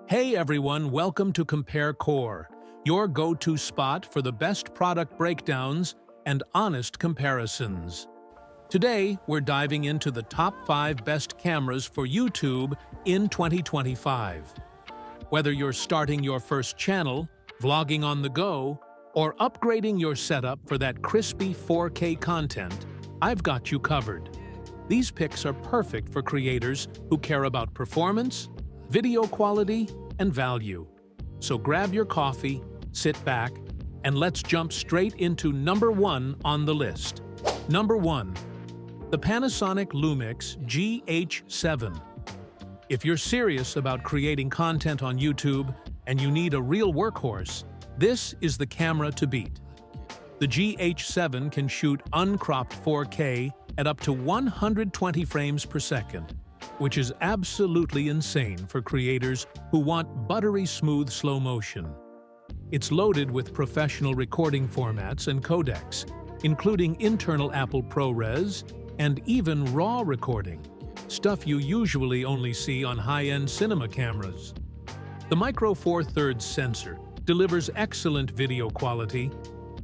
Hey everyone, welcome to Compare Core, your go-to spot for the best product breakdowns and honest comparisons. Today, we're diving into the top 5 best cameras for YouTube in 2025. Whether you're starting your first channel, vlogging on the go, or upgrading your setup for that crispy 4K content, I've got you covered. These picks are perfect for creators who care about performance, video quality, and value. So grab your coffee, sit back, and let's jump straight into number 1 on the list. Number 1. The Panasonic LUMIX GH7. If you're serious about creating content on YouTube and you need a real workhorse, this is the camera to beat. The GH7 can shoot uncropped 4K at up to 120 frames per second, which is absolutely insane for creators who want buttery smooth slow motion. It's loaded with professional recording formats and codecs, including internal Apple ProRes and even RAW recording, stuff you usually only see on high-end cinema cameras. The Micro Four Thirds sensor delivers excellent video quality,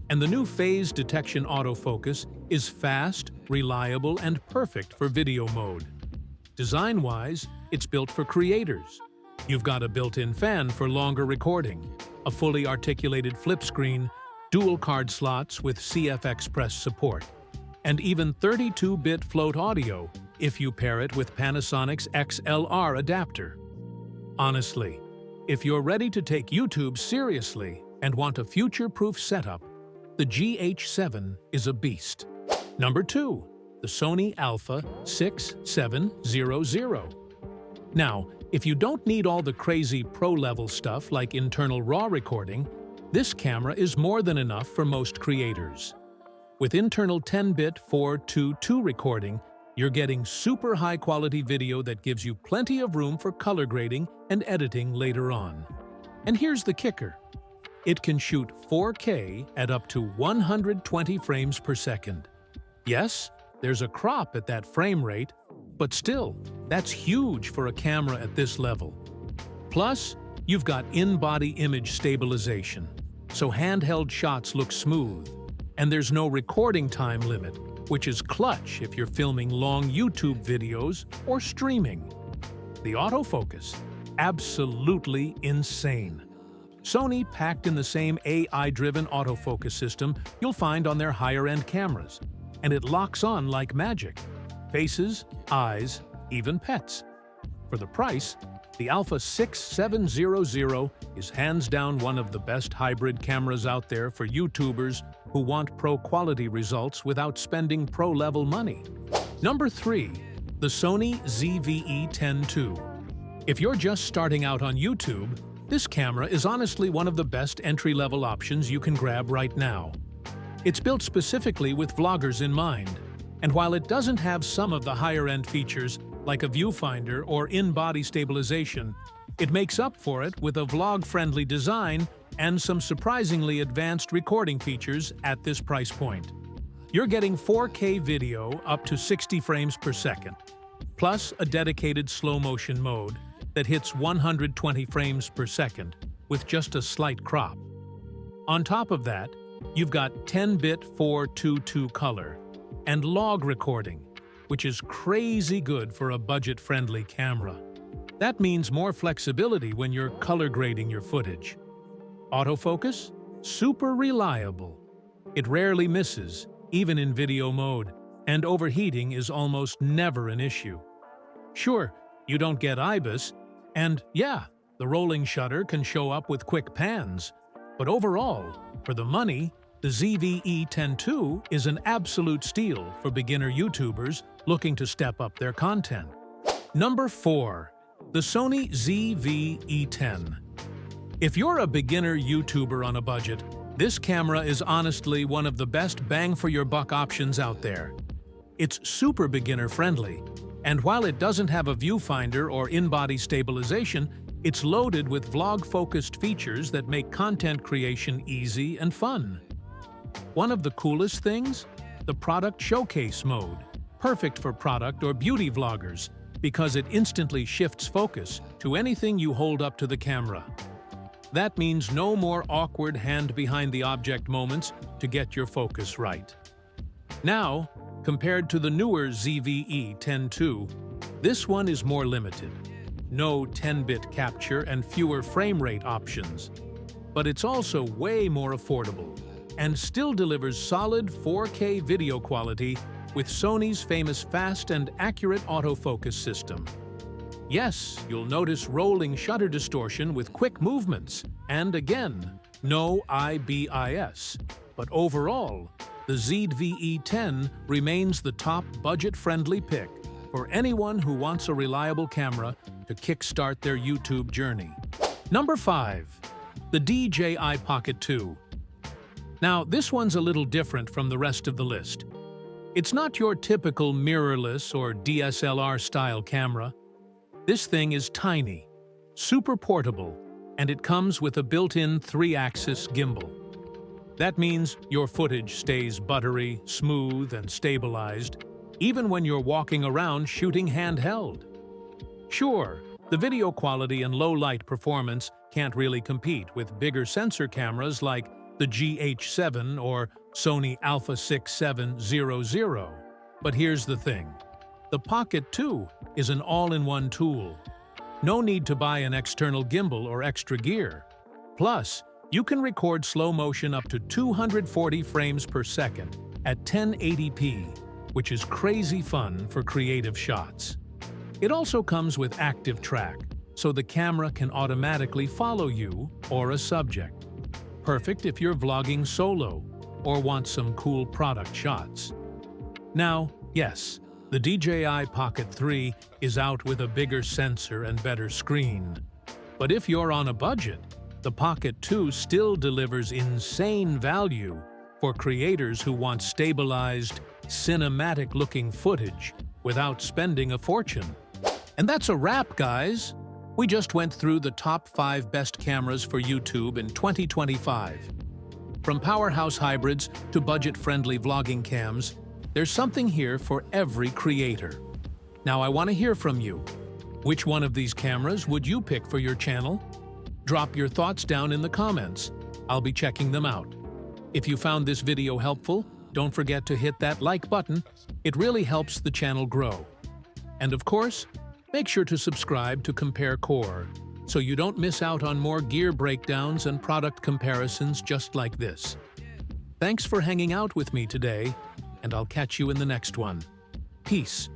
and the new phase detection autofocus is fast, reliable, and perfect for video mode. Design-wise, it's built for creators. You've got a built-in fan for longer recording, a fully articulated flip screen, dual card slots with CF Express support, and even 32-bit float audio if you pair it with Panasonic's XLR adapter. Honestly, if you're ready to take YouTube seriously and want a future-proof setup, the GH7 is a beast. Number 2. The Sony Alpha 6700. Now, if you don't need all the crazy pro-level stuff like internal RAW recording, this camera is more than enough for most creators. With internal 10-bit 422 recording, you're getting super high-quality video that gives you plenty of room for color grading and editing later on. And here's the kicker. It can shoot 4K at up to 120 frames per second. Yes, there's a crop at that frame rate, but still, that's huge for a camera at this level. Plus, you've got in-body image stabilization, so handheld shots look smooth, and there's no recording time limit, which is clutch if you're filming long YouTube videos or streaming. The autofocus, absolutely insane. Sony packed in the same AI-driven autofocus system you'll find on their higher-end cameras, and it locks on like magic. Faces, eyes, even pets. For the price, the Alpha 6700 is hands down one of the best hybrid cameras out there for YouTubers who want pro-quality results without spending pro-level money. Number 3. The Sony ZV-E10 II. If you're just starting out on YouTube, this camera is honestly one of the best entry-level options you can grab right now. It's built specifically with vloggers in mind, and while it doesn't have some of the higher-end features like a viewfinder or in-body stabilization, it makes up for it with a vlog-friendly design and some surprisingly advanced recording features at this price point. You're getting 4K video up to 60 frames per second, plus a dedicated slow-motion mode that hits 120 frames per second with just a slight crop. On top of that, you've got 10-bit 422 color and log recording, which is crazy good for a budget-friendly camera. That means more flexibility when you're color grading your footage. Autofocus? Super reliable. It rarely misses, even in video mode, and overheating is almost never an issue. Sure, you don't get IBIS, and yeah, the rolling shutter can show up with quick pans, but overall, for the money, the ZV-E10 II is an absolute steal for beginner YouTubers looking to step up their content. Number 4. The Sony ZV-E10. If you're a beginner YouTuber on a budget, this camera is honestly one of the best bang-for-your-buck options out there. It's super beginner-friendly, and while it doesn't have a viewfinder or in-body stabilization, it's loaded with vlog-focused features that make content creation easy and fun. One of the coolest things? The product showcase mode, perfect for product or beauty vloggers, because it instantly shifts focus to anything you hold up to the camera. That means no more awkward hand-behind-the-object moments to get your focus right. Now, compared to the newer ZV-E10 II, this one is more limited. No 10-bit capture and fewer frame rate options. But it's also way more affordable and still delivers solid 4K video quality with Sony's famous fast and accurate autofocus system. Yes, you'll notice rolling shutter distortion with quick movements, and again, no IBIS. But overall, the ZV-E10 remains the top budget-friendly pick for anyone who wants a reliable camera to kickstart their YouTube journey. Number 5. The DJI Pocket 2. Now, this one's a little different from the rest of the list. It's not your typical mirrorless or DSLR-style camera. This thing is tiny, super portable, and it comes with a built-in 3-axis gimbal. That means your footage stays buttery, smooth, and stabilized, even when you're walking around shooting handheld. Sure, the video quality and low-light performance can't really compete with bigger sensor cameras like the GH7 or Sony Alpha 6700. But here's the thing. The Pocket 2 is an all-in-one tool. No need to buy an external gimbal or extra gear. Plus, you can record slow motion up to 240 frames per second at 1080p, which is crazy fun for creative shots. It also comes with active track, so the camera can automatically follow you or a subject. Perfect if you're vlogging solo or want some cool product shots. Now, yes, the DJI Pocket 3 is out with a bigger sensor and better screen. But if you're on a budget, the Pocket 2 still delivers insane value for creators who want stabilized, cinematic-looking footage without spending a fortune. And that's a wrap, guys! We just went through the top 5 best cameras for YouTube in 2025. From powerhouse hybrids to budget-friendly vlogging cams, there's something here for every creator. Now I want to hear from you. Which one of these cameras would you pick for your channel? Drop your thoughts down in the comments. I'll be checking them out. If you found this video helpful, don't forget to hit that like button. It really helps the channel grow. And of course, make sure to subscribe to Compare Core so you don't miss out on more gear breakdowns and product comparisons just like this. Thanks for hanging out with me today, and I'll catch you in the next one. Peace.